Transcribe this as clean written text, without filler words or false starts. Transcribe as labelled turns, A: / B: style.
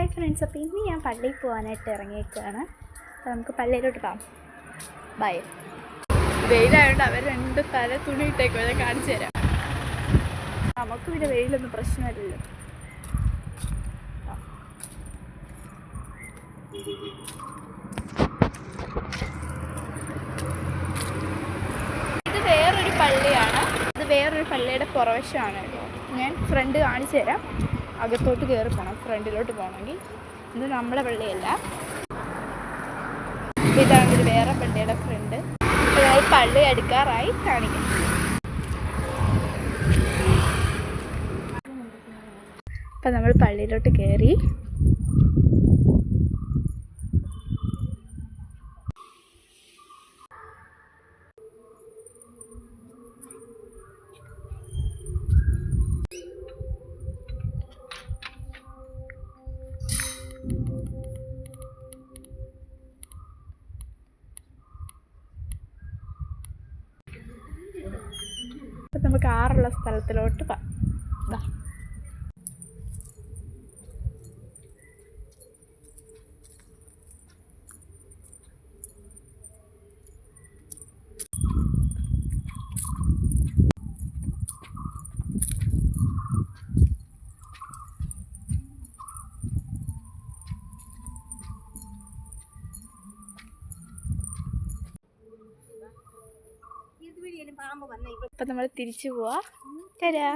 A: Hi friends, അപ്പോൾ ഇന്ന് ഞാൻ പള്ളിയിൽ പോകാനായിട്ട് ഇറങ്ങിയേക്കാണ്. അപ്പോൾ നമുക്ക് പള്ളിയിലോട്ട് പോകാം. ബൈ. വെയിലായതുകൊണ്ട് അവർ രണ്ട് തല തുണി ഇട്ടേക്കും, ഞാൻ കാണിച്ചു തരാം. നമുക്ക് പിന്നെ വെയിലൊന്നും പ്രശ്നമല്ലല്ലോ. ഇത് വേറൊരു പള്ളിയാണ്. ഇത് വേറൊരു പള്ളിയുടെ പുറവശമാണ് കേട്ടോ. ഞാൻ ഫ്രണ്ട് കാണിച്ചു തരാം. അകത്തോട്ട് കയറി പോകണം, ഫ്രണ്ടിലോട്ട് പോകണമെങ്കിൽ. ഇത് നമ്മളെ പള്ളിയല്ല, ഇതാണ് ഒരു വേറെ പള്ളിയുടെ ഫ്രണ്ട്. ഞങ്ങൾ പള്ളി അടുക്കാറായി കാണിക്കാം. അപ്പം നമ്മൾ പള്ളിയിലോട്ട് കയറി. അപ്പം നമുക്ക് ആറുള്ള സ്ഥലത്തിലോട്ട് പോകാം. അപ്പം നമ്മൾ തിരിച്ചു പോവാ. തരാ.